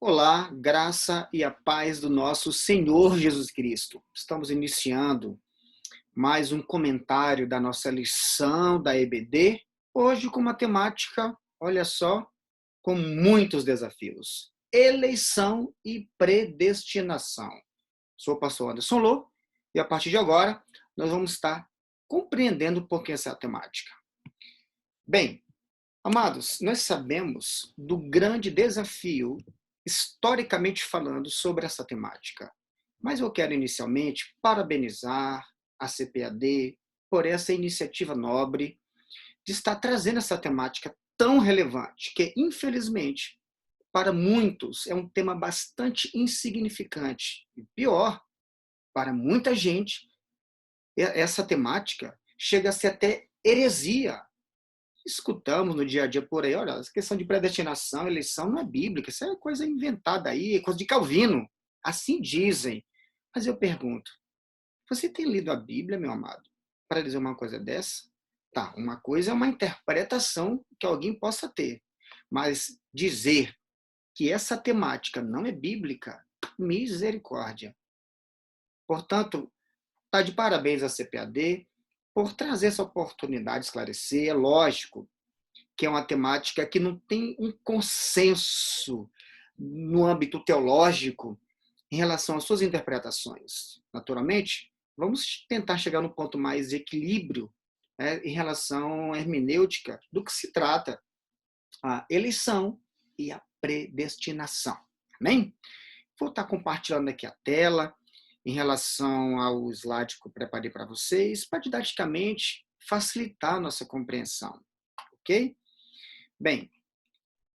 Olá, graça e a paz do nosso Senhor Jesus Cristo. Estamos iniciando mais um comentário da nossa lição da EBD, hoje com uma temática, olha só, com muitos desafios. Eleição e predestinação. Sou o pastor Anderson Lô e a partir de agora nós vamos estar compreendendo um pouquinho essa temática. Bem, amados, nós sabemos do grande desafio, historicamente falando, sobre essa temática. Mas eu quero inicialmente parabenizar a CPAD por essa iniciativa nobre de estar trazendo essa temática tão relevante, que, infelizmente, para muitos é um tema bastante insignificante. E pior, para muita gente, essa temática chega a ser até heresia. Escutamos no dia a dia por aí, olha, essa questão de predestinação, eleição não é bíblica, isso é coisa inventada aí, é coisa de Calvino. Assim dizem. Mas eu pergunto, você tem lido a Bíblia, meu amado, para dizer uma coisa dessa? Tá, uma coisa é uma interpretação que alguém possa ter, mas dizer que essa temática não é bíblica, misericórdia. Portanto, está de parabéns à CPAD por trazer essa oportunidade de esclarecer. É lógico que é uma temática que não tem um consenso no âmbito teológico em relação às suas interpretações. Naturalmente, vamos tentar chegar no ponto mais de equilíbrio, em relação à hermenêutica do que se trata a eleição e a predestinação. Amém? Vou estar compartilhando aqui a tela em relação ao slide que eu preparei para vocês, para didaticamente facilitar a nossa compreensão. Ok? Bem,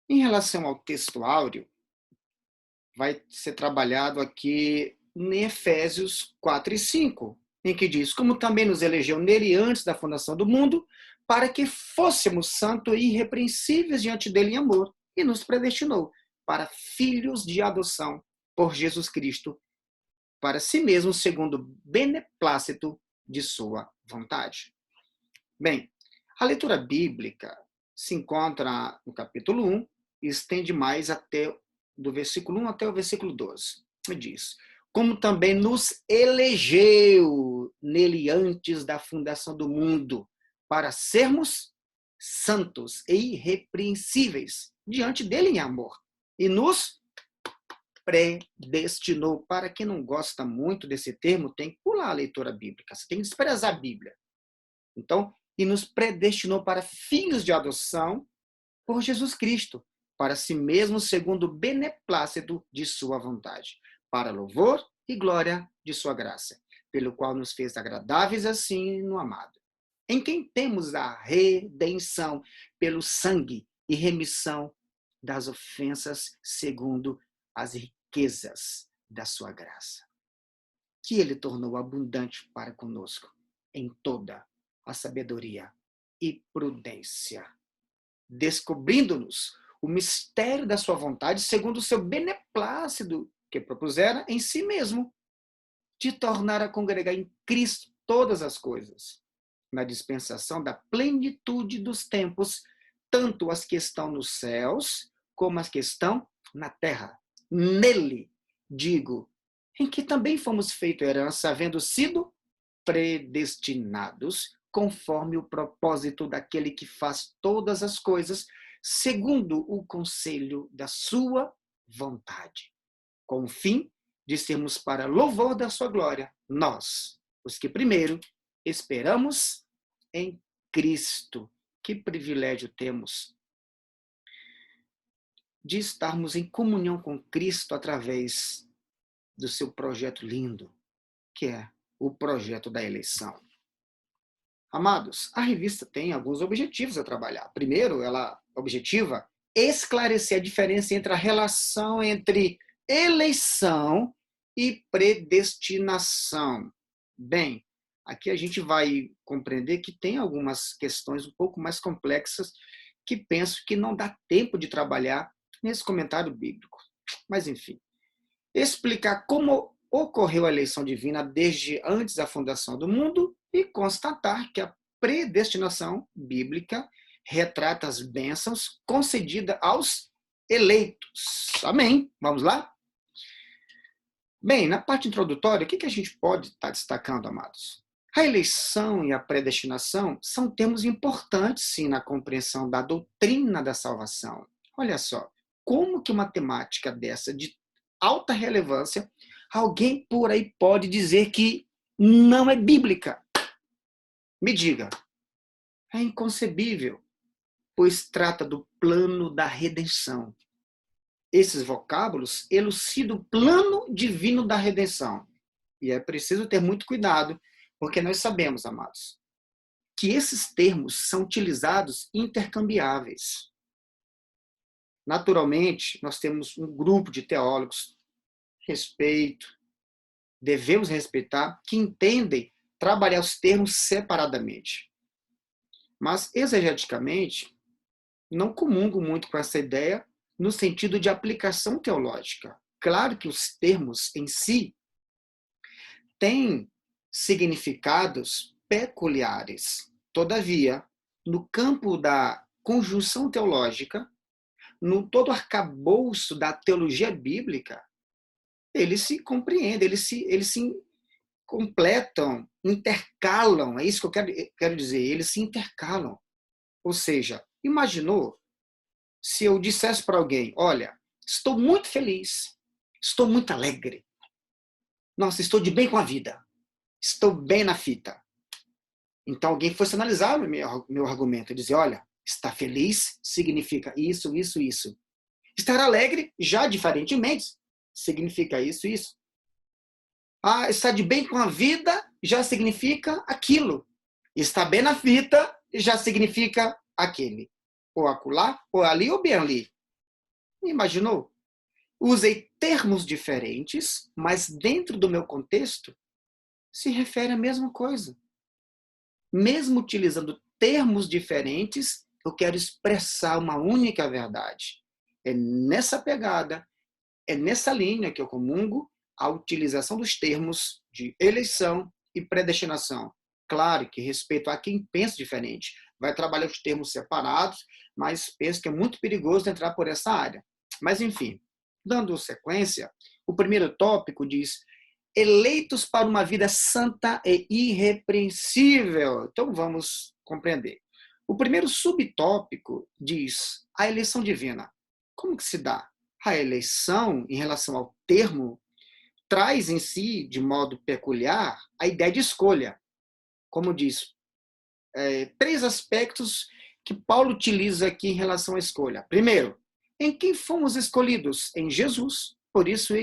em relação ao texto áureo, vai ser trabalhado aqui em Efésios 4 e 5, em que diz, como também nos elegeu nele antes da fundação do mundo, para que fôssemos santos e irrepreensíveis diante dele em amor, e nos predestinou para filhos de adoção por Jesus Cristo, para si mesmo, segundo o beneplácito de sua vontade. Bem, a leitura bíblica se encontra no capítulo 1 e estende mais até do versículo 1 até o versículo 12. E diz, como também nos elegeu nele antes da fundação do mundo, para sermos santos e irrepreensíveis diante dele em amor. E nos predestinou. Para quem não gosta muito desse termo, tem que pular a leitura bíblica, você tem que desprezar a Bíblia. Então, e nos predestinou para filhos de adoção por Jesus Cristo, para si mesmo segundo o beneplácito de sua vontade, para louvor e glória de sua graça, pelo qual nos fez agradáveis assim no amado, em quem temos a redenção pelo sangue e remissão das ofensas segundo as riquezas da sua graça, que ele tornou abundante para conosco em toda a sabedoria e prudência, descobrindo-nos o mistério da sua vontade, segundo o seu beneplácito que propusera em si mesmo, de tornar a congregar em Cristo todas as coisas, na dispensação da plenitude dos tempos, tanto as que estão nos céus, como as que estão na terra. Nele, digo, em que também fomos feito herança, havendo sido predestinados conforme o propósito daquele que faz todas as coisas segundo o conselho da sua vontade, com o fim de sermos para louvor da sua glória, nós, os que primeiro esperamos em Cristo. Que privilégio temos de estarmos em comunhão com Cristo através do seu projeto lindo, que é o projeto da eleição. Amados, a revista tem alguns objetivos a trabalhar. Primeiro, ela objetiva esclarecer a diferença entre a relação entre eleição e predestinação. Bem, aqui a gente vai compreender que tem algumas questões um pouco mais complexas que penso que não dá tempo de trabalhar nesse comentário bíblico. Mas, enfim, explicar como ocorreu a eleição divina desde antes da fundação do mundo e constatar que a predestinação bíblica retrata as bênçãos concedidas aos eleitos. Amém? Vamos lá? Bem, na parte introdutória, o que a gente pode estar destacando, amados? A eleição e a predestinação são termos importantes, sim, na compreensão da doutrina da salvação. Olha só, como que uma temática dessa, de alta relevância, alguém por aí pode dizer que não é bíblica? Me diga. É inconcebível, pois trata do plano da redenção. Esses vocábulos elucidam o plano divino da redenção. E é preciso ter muito cuidado, porque nós sabemos, amados, que esses termos são utilizados intercambiáveis. Naturalmente, nós temos um grupo de teólogos, devemos respeitar, que entendem trabalhar os termos separadamente. Mas, exegeticamente, não comungo muito com essa ideia no sentido de aplicação teológica. Claro que os termos em si têm significados peculiares. Todavia, no campo da conjunção teológica, no todo arcabouço da teologia bíblica, eles se compreendem, eles se completam, intercalam, é isso que eu quero dizer, eles se intercalam. Ou seja, imaginou se eu dissesse para alguém, olha, estou muito feliz, estou muito alegre, nossa, estou de bem com a vida, estou bem na fita. Então alguém fosse analisar o meu argumento e dizer, olha, estar feliz significa isso, isso, isso. Estar alegre, já diferentemente, significa isso, isso. Ah, estar de bem com a vida já significa aquilo. Estar bem na fita já significa aquele. Ou acolá, ou ali, ou bem ali. Imaginou? Usei termos diferentes, mas dentro do meu contexto se refere à mesma coisa. Mesmo utilizando termos diferentes, eu quero expressar uma única verdade. É nessa pegada, é nessa linha que eu comungo a utilização dos termos de eleição e predestinação. Claro que respeito a quem pensa diferente, vai trabalhar os termos separados, mas penso que é muito perigoso entrar por essa área. Mas, enfim, dando sequência, o primeiro tópico diz eleitos para uma vida santa e irrepreensível. Então, vamos compreender. O primeiro subtópico diz a eleição divina. Como que se dá? A eleição, em relação ao termo, traz em si, de modo peculiar, a ideia de escolha. Como diz, três aspectos que Paulo utiliza aqui em relação à escolha. Primeiro, em quem fomos escolhidos? Em Jesus. Por isso,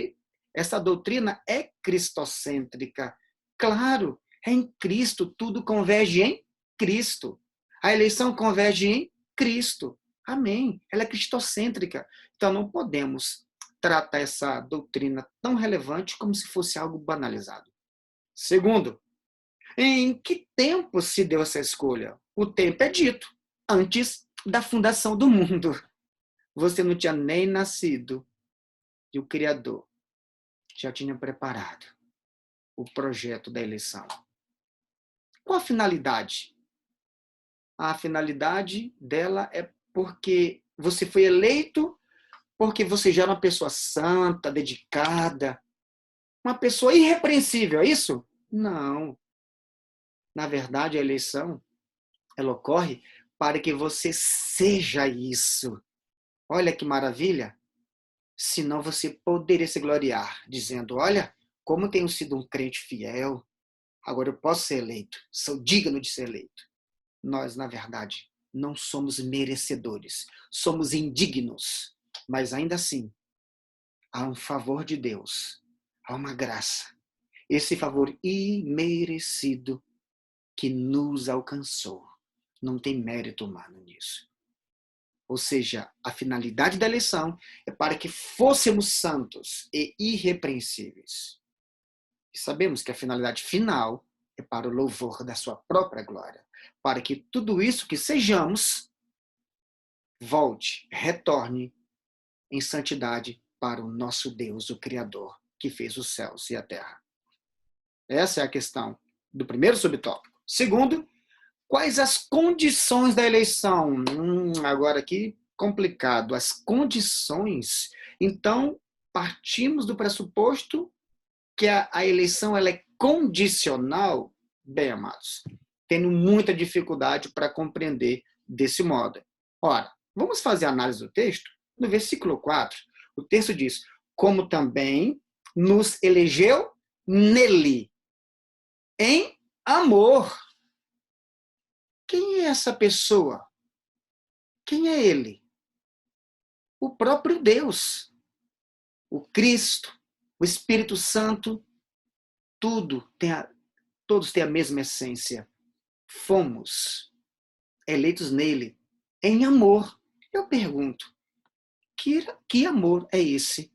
essa doutrina é cristocêntrica. Claro, é em Cristo, tudo converge em Cristo. A eleição converge em Cristo. Amém. Ela é cristocêntrica. Então, não podemos tratar essa doutrina tão relevante como se fosse algo banalizado. Segundo, em que tempo se deu essa escolha? O tempo é dito, antes da fundação do mundo. Você não tinha nem nascido e o Criador já tinha preparado o projeto da eleição. Qual a finalidade? A finalidade dela é porque você foi eleito, porque você já era uma pessoa santa, dedicada, uma pessoa irrepreensível, é isso? Não. Na verdade, a eleição, ela ocorre para que você seja isso. Olha que maravilha! Senão você poderia se gloriar, dizendo, olha, como tenho sido um crente fiel, agora eu posso ser eleito, sou digno de ser eleito. Nós, na verdade, não somos merecedores, somos indignos, mas ainda assim, há um favor de Deus, há uma graça, esse favor imerecido que nos alcançou. Não tem mérito humano nisso. Ou seja, a finalidade da eleição é para que fôssemos santos e irrepreensíveis. E sabemos que a finalidade final é para o louvor da sua própria glória, para que tudo isso que sejamos volte, retorne em santidade para o nosso Deus, o Criador, que fez os céus e a terra. Essa é a questão do primeiro subtópico. Segundo, quais as condições da eleição? Agora aqui complicado as condições, então partimos do pressuposto que a eleição ela é condicional. Bem, amados, tendo muita dificuldade para compreender desse modo. Ora, vamos fazer a análise do texto? No versículo 4, o texto diz: como também nos elegeu nele, em amor. Quem é essa pessoa? Quem é ele? O próprio Deus, o Cristo, o Espírito Santo, todos têm a mesma essência. Fomos eleitos nele, em amor. Eu pergunto, que amor é esse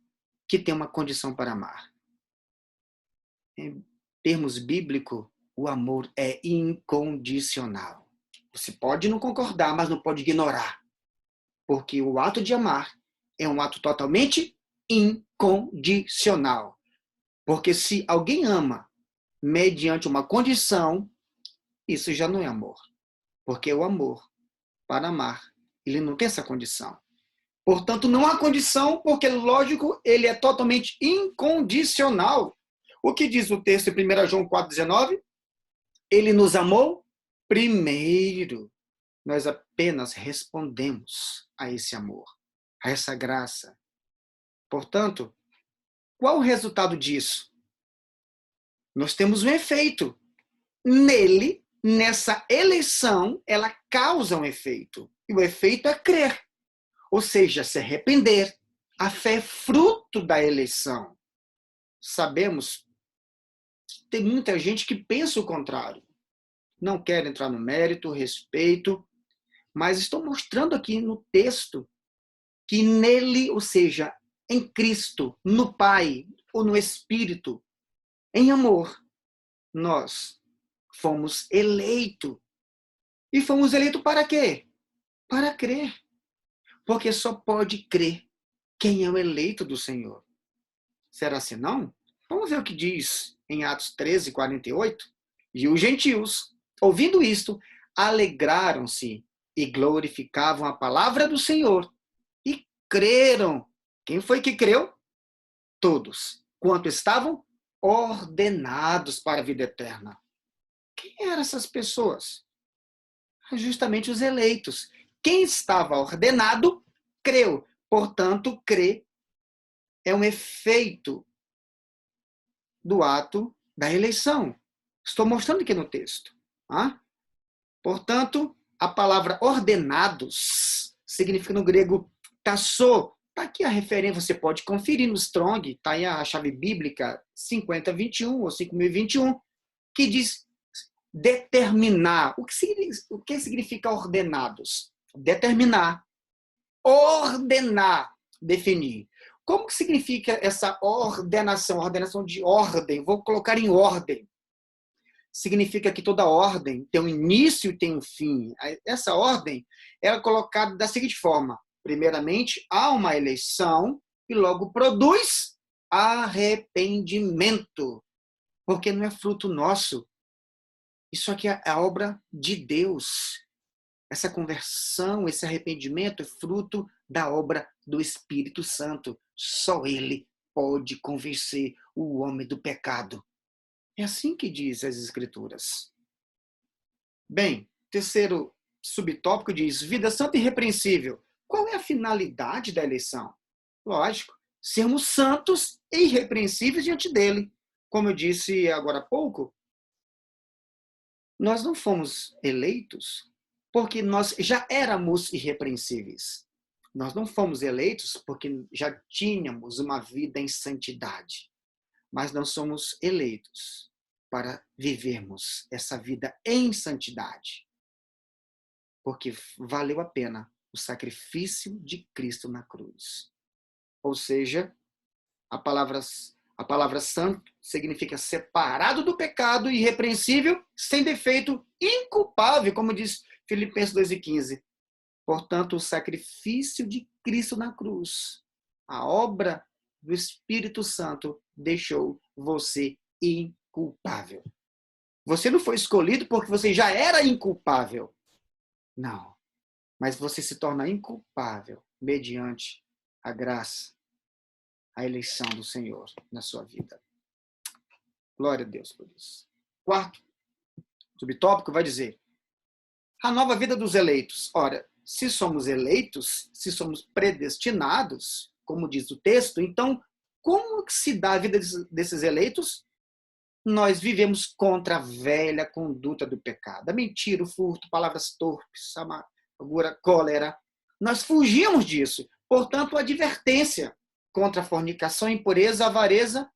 que tem uma condição para amar? Em termos bíblicos, o amor é incondicional. Você pode não concordar, mas não pode ignorar. Porque o ato de amar é um ato totalmente incondicional. Porque se alguém ama mediante uma condição, isso já não é amor. Porque o amor, para amar, ele não tem essa condição. Portanto, não há condição, porque, lógico, ele é totalmente incondicional. O que diz o texto em 1 João 4,19? Ele nos amou primeiro. Nós apenas respondemos a esse amor, a essa graça. Portanto, qual o resultado disso? Nós temos um efeito. Nele, nessa eleição, ela causa um efeito. E o efeito é crer. Ou seja, se arrepender. A fé é fruto da eleição. Sabemos que tem muita gente que pensa o contrário. Não quer entrar no mérito, respeito, mas estou mostrando aqui no texto que nele, ou seja, em Cristo, no Pai ou no Espírito, em amor, nós fomos eleitos. E fomos eleitos para quê? Para crer. Porque só pode crer quem é o eleito do Senhor. Será assim não? Vamos ver o que diz em Atos 13, 48. E os gentios, ouvindo isto, alegraram-se e glorificavam a palavra do Senhor. E creram. Quem foi que creu? Todos. Quanto estavam ordenados para a vida eterna. Quem eram essas pessoas? Justamente os eleitos. Quem estava ordenado, creu. Portanto, crer é um efeito do ato da eleição. Estou mostrando aqui no texto. Tá? Portanto, a palavra ordenados significa no grego tasso. Está aqui a referência, você pode conferir no Strong, está aí a chave bíblica 5021 ou 5021, que diz determinar. O que significa ordenados? Determinar. Ordenar. Definir. Como que significa essa ordenação? Ordenação de ordem. Vou colocar em ordem. Significa que toda ordem tem um início e tem um fim. Essa ordem é colocada da seguinte forma. Primeiramente, há uma eleição e logo produz arrependimento. Porque não é fruto nosso. Isso aqui é a obra de Deus. Essa conversão, esse arrependimento é fruto da obra do Espírito Santo. Só Ele pode convencer o homem do pecado. É assim que diz as Escrituras. Bem, terceiro subtópico diz vida santa e irrepreensível. Qual é a finalidade da eleição? Lógico, sermos santos e irrepreensíveis diante dele. Como eu disse agora há pouco, nós não fomos eleitos porque nós já éramos irrepreensíveis. Nós não fomos eleitos porque já tínhamos uma vida em santidade. Mas nós somos eleitos para vivermos essa vida em santidade. Porque valeu a pena o sacrifício de Cristo na cruz. Ou seja, a palavra santo significa separado do pecado, irrepreensível, sem defeito, inculpável, como diz Filipenses 2,15. Portanto, o sacrifício de Cristo na cruz, a obra do Espírito Santo, deixou você inculpável. Você não foi escolhido porque você já era inculpável. Não. mas você se torna inculpável mediante a graça, a eleição do Senhor na sua vida. Glória a Deus por isso. Quarto subtópico vai dizer: a nova vida dos eleitos. Ora, se somos eleitos, se somos predestinados, como diz o texto, então como que se dá a vida desses eleitos? Nós vivemos contra a velha conduta do pecado. A mentira, o furto, palavras torpes, amargura, cólera. Nós fugimos disso. Portanto, advertência contra a fornicação, impureza, avareza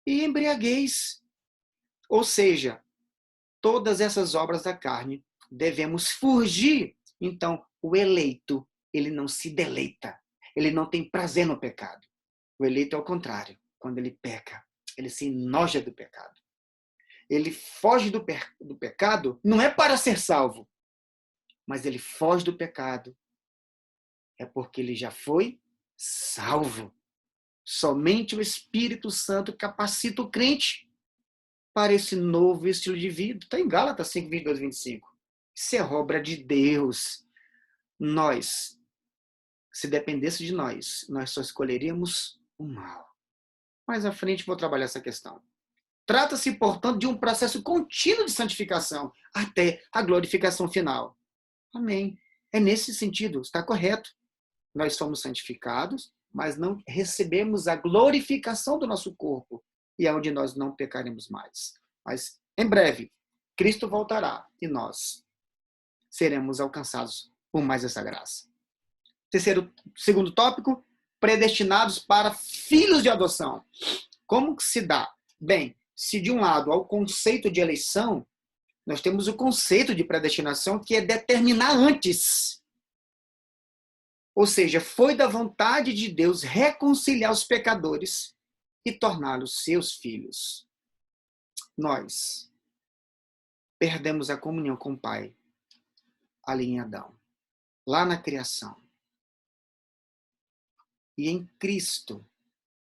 e embriaguez. Ou seja, todas essas obras da carne devemos fugir. Então, o eleito, ele não se deleita. Ele não tem prazer no pecado. O eleito é o contrário. Quando ele peca, ele se enoja do pecado. Ele foge do pecado, não é para ser salvo, mas ele foge do pecado é porque ele já foi salvo. Somente o Espírito Santo capacita o crente para esse novo estilo de vida. Está em Gálatas 5, 22, 25. Isso é obra de Deus. Nós, se dependesse de nós só escolheríamos o mal. Mais à frente vou trabalhar essa questão. Trata-se, portanto, de um processo contínuo de santificação até a glorificação final. Amém. É nesse sentido, está correto. Nós somos santificados, mas não recebemos a glorificação do nosso corpo, e é onde nós não pecaremos mais. Mas, em breve, Cristo voltará e nós seremos alcançados por mais essa graça. Segundo tópico, predestinados para filhos de adoção. Como que se dá? Bem, se de um lado ao conceito de eleição, nós temos o conceito de predestinação, que é determinar antes. Ou seja, foi da vontade de Deus reconciliar os pecadores e torná-los seus filhos. Nós perdemos a comunhão com o Pai ali em Adão, lá na criação. E em Cristo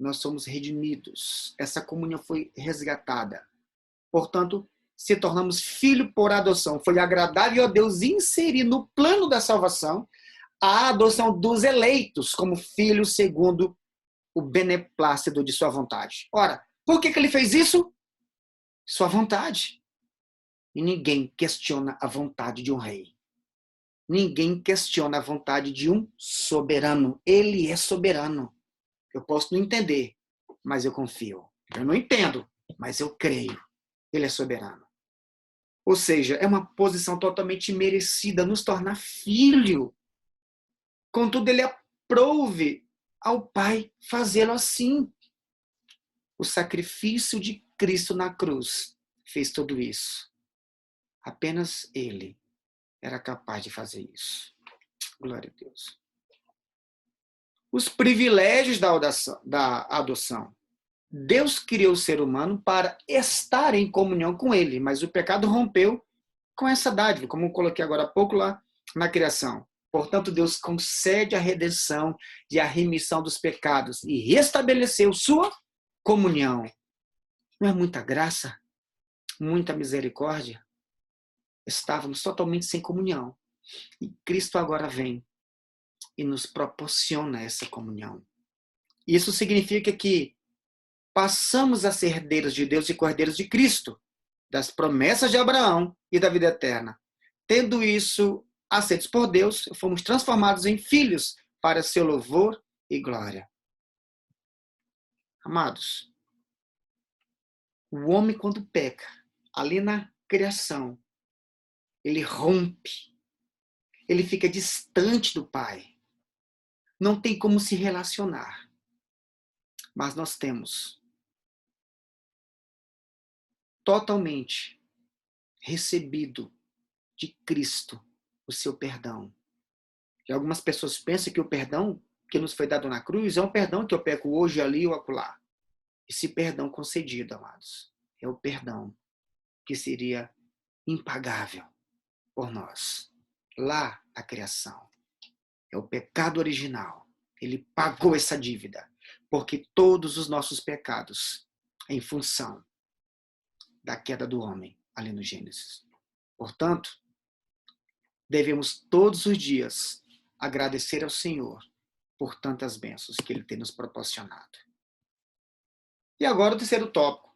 nós somos redimidos. Essa comunhão foi resgatada. Portanto, se tornamos filho por adoção. Foi agradável a Deus inserir no plano da salvação a adoção dos eleitos como filhos segundo o beneplácito de sua vontade. Ora, por que ele fez isso? Sua vontade. E ninguém questiona a vontade de um rei. Ninguém questiona a vontade de um soberano. Ele é soberano. Eu posso não entender, mas eu confio. Eu não entendo, mas eu creio. Ele é soberano. Ou seja, é uma posição totalmente merecida, nos tornar filho. Contudo, ele aprove ao Pai fazê-lo assim. O sacrifício de Cristo na cruz fez tudo isso. Apenas ele era capaz de fazer isso. Glória a Deus. Os privilégios da adoção. Deus criou o ser humano para estar em comunhão com ele, mas o pecado rompeu com essa dádiva, como eu coloquei agora há pouco lá na criação. Portanto, Deus concede a redenção e a remissão dos pecados e restabeleceu sua comunhão. Não é muita graça? Muita misericórdia? Estávamos totalmente sem comunhão. E Cristo agora vem e nos proporciona essa comunhão. Isso significa que passamos a ser herdeiros de Deus e cordeiros de Cristo, das promessas de Abraão e da vida eterna. Tendo isso aceitos por Deus, fomos transformados em filhos para seu louvor e glória. Amados, o homem quando peca, ali na criação, ele rompe, ele fica distante do Pai. Não tem como se relacionar. Mas nós temos totalmente recebido de Cristo o seu perdão. E algumas pessoas pensam que o perdão que nos foi dado na cruz é um perdão que eu peco hoje, ali ou acolá. Esse perdão concedido, amados, é o perdão que seria impagável por nós, lá na criação. É o pecado original. Ele pagou essa dívida, porque todos os nossos pecados, em função da queda do homem, ali no Gênesis. Portanto, devemos todos os dias agradecer ao Senhor por tantas bênçãos que Ele tem nos proporcionado. E agora o terceiro tópico,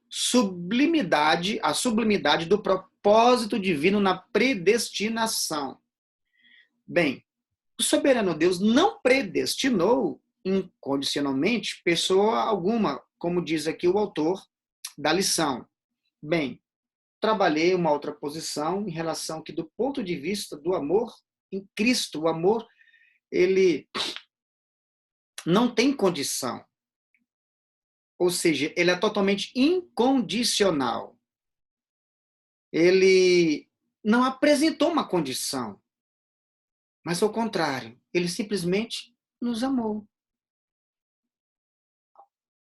a sublimidade do propósito divino na predestinação. Bem, o soberano Deus não predestinou incondicionalmente pessoa alguma, como diz aqui o autor da lição. Bem, trabalhei uma outra posição em relação que, do ponto de vista do amor em Cristo, o amor, ele não tem condição. Ou seja, ele é totalmente incondicional. Ele não apresentou uma condição, mas ao contrário, ele simplesmente nos amou.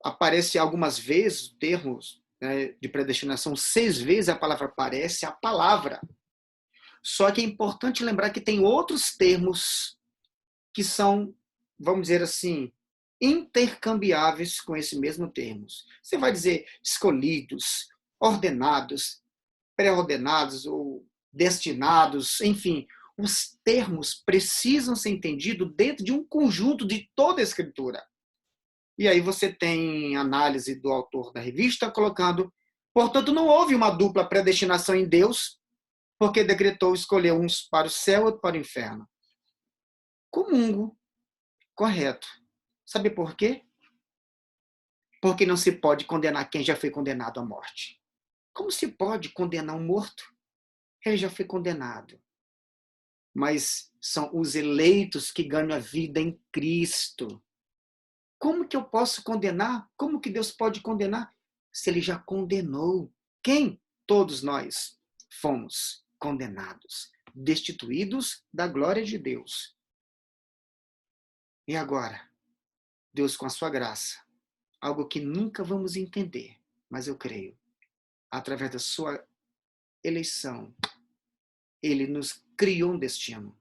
Aparece algumas vezes o termo, né, de predestinação, 6 vezes a palavra aparece, a palavra. Só que é importante lembrar que tem outros termos que são, vamos dizer assim, intercambiáveis com esse mesmo termo. Você vai dizer escolhidos, ordenados, pré-ordenados ou destinados, enfim, os termos precisam ser entendidos dentro de um conjunto de toda a Escritura. E aí você tem análise do autor da revista colocando, portanto, não houve uma dupla predestinação em Deus, porque decretou escolher uns para o céu e outros para o inferno. Comungo, correto. Sabe por quê? Porque não se pode condenar quem já foi condenado à morte. Como se pode condenar um morto? Ele já foi condenado. Mas são os eleitos que ganham a vida em Cristo. Como que eu posso condenar? Como que Deus pode condenar? Se ele já condenou. Quem? Todos nós fomos condenados, destituídos da glória de Deus. E agora? Deus, com a sua graça, algo que nunca vamos entender, mas eu creio, através da sua eleição, ele nos criou um destino,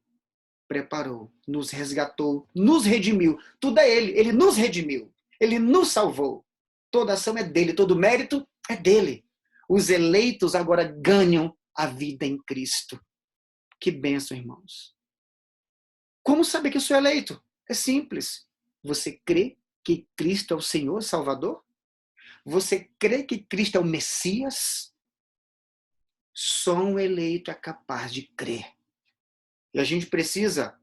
preparou, nos resgatou, nos redimiu. Tudo é ele nos redimiu, ele nos salvou. Toda ação é dele, todo mérito é dele. Os eleitos agora ganham a vida em Cristo. Que bênção, irmãos. Como saber que eu sou eleito? É simples. Você crê que Cristo é o Senhor Salvador? Você crê que Cristo é o Messias? Só um eleito é capaz de crer. E a gente precisa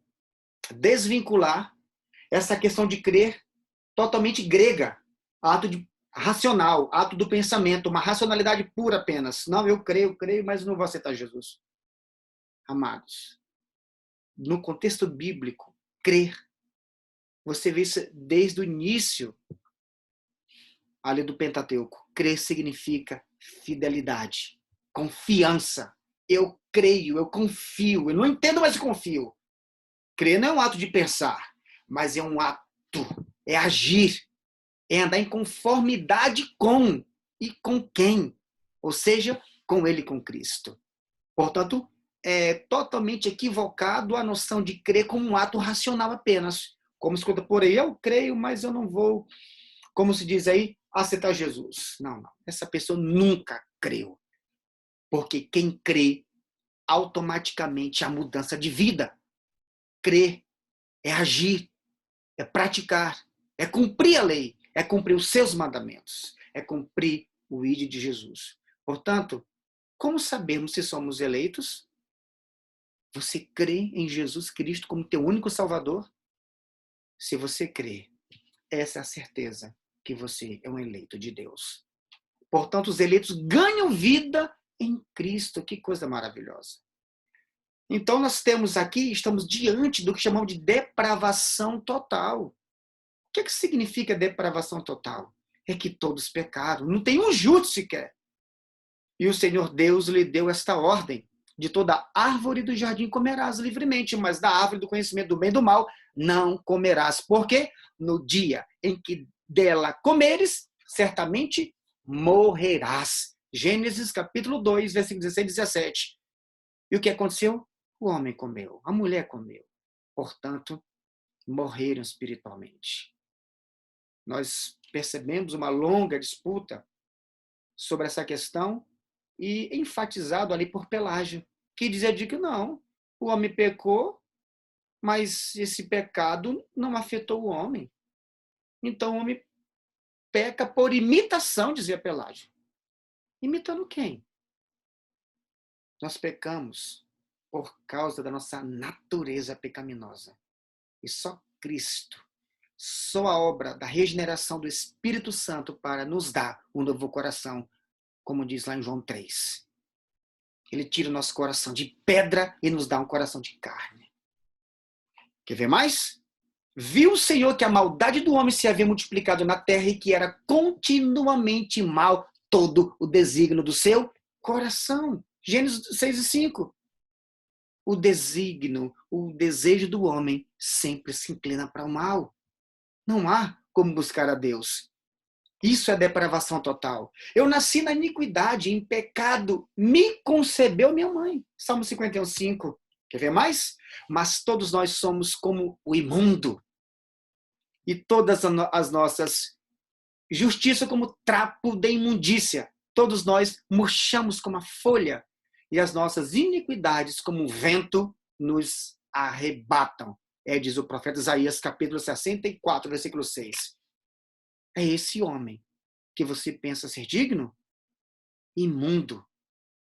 desvincular essa questão de crer totalmente grega, racional, ato do pensamento, uma racionalidade pura apenas. Não, eu creio, mas não vou aceitar Jesus. Amados, no contexto bíblico, crer, você vê isso desde o início ali do Pentateuco. Crer significa fidelidade, confiança. Eu creio, eu confio. Eu não entendo, mas eu confio. Crer não é um ato de pensar, mas é um ato, é agir, é andar em conformidade com e com quem? Ou seja, com ele, com Cristo. Portanto, é totalmente equivocado a noção de crer como um ato racional apenas. Como escuta por aí, eu creio, mas eu não vou, como se diz aí, aceitar Jesus. Não. Essa pessoa nunca creu. Porque quem crê, automaticamente há mudança de vida. Crer é agir, é praticar, é cumprir a lei, é cumprir os seus mandamentos, é cumprir o ID de Jesus. Portanto, como sabemos se somos eleitos? Você crê em Jesus Cristo como teu único Salvador? Se você crê, essa é a certeza que você é um eleito de Deus. Portanto, os eleitos ganham vida em Cristo. Que coisa maravilhosa. Então, nós temos aqui, estamos diante do que chamamos de depravação total. O que significa depravação total? É que todos pecaram, não tem um justo sequer. E o Senhor Deus lhe deu esta ordem: de toda árvore do jardim comerás livremente, mas da árvore do conhecimento do bem e do mal não comerás. Porque no dia em que dela comeres, certamente morrerás. Gênesis capítulo 2, versículos 16 e 17. E o que aconteceu? O homem comeu, a mulher comeu. Portanto, morreram espiritualmente. Nós percebemos uma longa disputa sobre essa questão e enfatizado ali por Pelágio, que dizia de que não, o homem pecou, Mas esse pecado não afetou o homem. Então o homem peca por imitação, dizia Pelágio. Imitando quem? Nós pecamos por causa da nossa natureza pecaminosa. E só Cristo, só a obra da regeneração do Espírito Santo para nos dar um novo coração, como diz lá em João 3. Ele tira o nosso coração de pedra e nos dá um coração de carne. Quer ver mais? Viu o Senhor que a maldade do homem se havia multiplicado na terra e que era continuamente mal todo o desígnio do seu coração. Gênesis 6:5. O desígnio, o desejo do homem sempre se inclina para o mal. Não há como buscar a Deus. Isso é depravação total. Eu nasci na iniquidade, em pecado, me concebeu minha mãe. Salmo 51:5. Quer ver mais? Mas todos nós somos como o imundo. E todas as nossas justiças como trapo de imundícia. Todos nós murchamos como a folha. E as nossas iniquidades, como um vento, nos arrebatam. Diz o profeta Isaías, capítulo 64, versículo 6. É esse homem que você pensa ser digno? Imundo.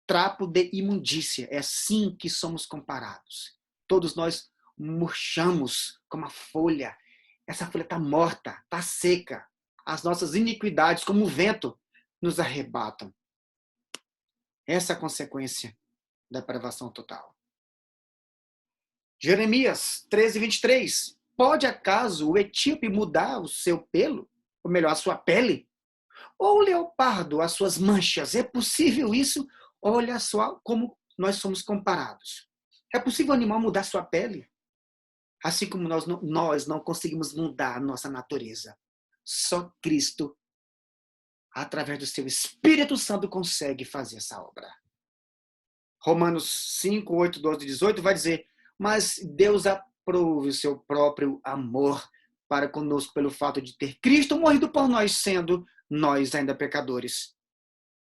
Trapo de imundícia. É assim que somos comparados. Todos nós murchamos como a folha. Essa folha está morta, está seca. As nossas iniquidades, como o vento, nos arrebatam. Essa é a consequência da depravação total. Jeremias 13:23. Pode acaso o etíope mudar o seu pelo? Ou melhor, a sua pele? Ou o leopardo, as suas manchas? É possível isso? Olha só como nós somos comparados. É possível o animal mudar sua pele? Assim como nós não conseguimos mudar a nossa natureza. Só Cristo, através do seu Espírito Santo, consegue fazer essa obra. Romanos 5:8, 12 e 18 vai dizer: mas Deus aprove o seu próprio amor para conosco pelo fato de ter Cristo morrido por nós, sendo nós ainda pecadores.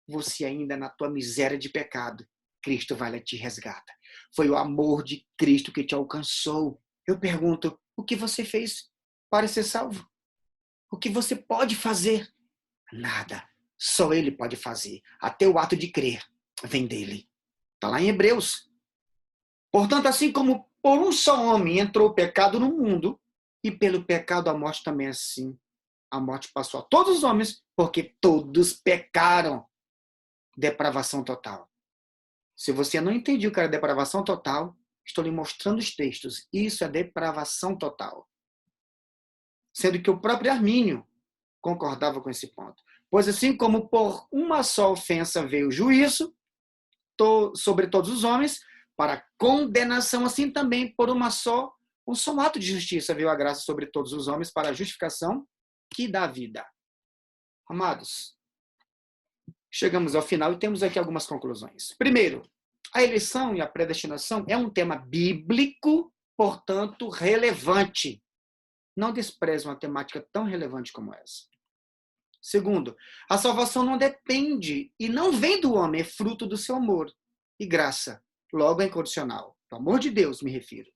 Você ainda na tua miséria de pecado, Cristo vai lá e te resgata. Foi o amor de Cristo que te alcançou. Eu pergunto, o que você fez para ser salvo? O que você pode fazer? Nada. Só Ele pode fazer. Até o ato de crer vem dele. Está lá em Hebreus. Portanto, assim como por um só homem entrou o pecado no mundo, e pelo pecado a morte também assim. A morte passou a todos os homens, porque todos pecaram. Depravação total. Se você não entendeu o que era depravação total, estou lhe mostrando os textos. Isso é depravação total. Sendo que o próprio Armínio concordava com esse ponto. Pois assim como por uma só ofensa veio o juízo sobre todos os homens, para condenação, assim também por um só ato de justiça veio a graça sobre todos os homens para a justificação que dá vida. Amados, chegamos ao final e temos aqui algumas conclusões. Primeiro, a eleição e a predestinação é um tema bíblico, portanto, relevante. Não despreze uma temática tão relevante como essa. Segundo, a salvação não depende e não vem do homem, é fruto do seu amor e graça, logo é incondicional. Do amor de Deus, me refiro.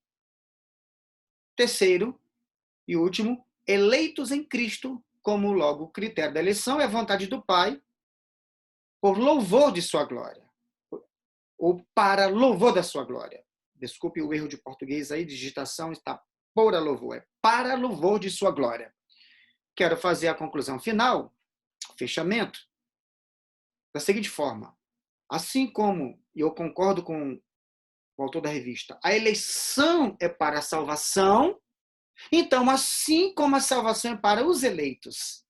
Terceiro e último, eleitos em Cristo, como logo o critério da eleição é a vontade do Pai, por louvor de sua glória, ou para louvor da sua glória. Desculpe o erro de português aí, digitação está por louvor, é para louvor de sua glória. Quero fazer a conclusão final, fechamento, da seguinte forma. Assim como, e eu concordo com o autor da revista, a eleição é para a salvação, então, assim como a salvação é para os eleitos,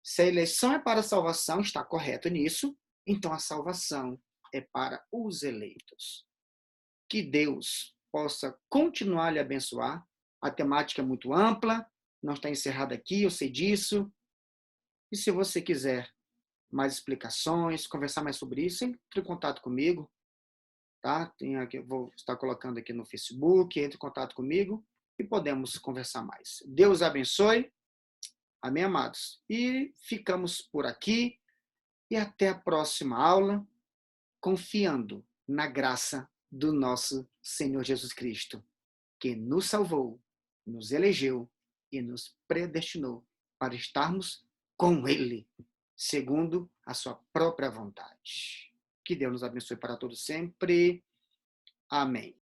se a eleição é para a salvação, está correto nisso, então a salvação é para os eleitos. Que Deus possa continuar a lhe abençoar. A temática é muito ampla, não está encerrada aqui, eu sei disso. E se você quiser mais explicações, conversar mais sobre isso, entre em contato comigo. Tá? Vou estar colocando aqui no Facebook, entre em contato comigo e podemos conversar mais. Deus abençoe. Amém, amados? E ficamos por aqui e até a próxima aula, confiando na graça do nosso Senhor Jesus Cristo. que nos salvou, nos elegeu e nos predestinou para estarmos com Ele, segundo a sua própria vontade. Que Deus nos abençoe para todos sempre. Amém.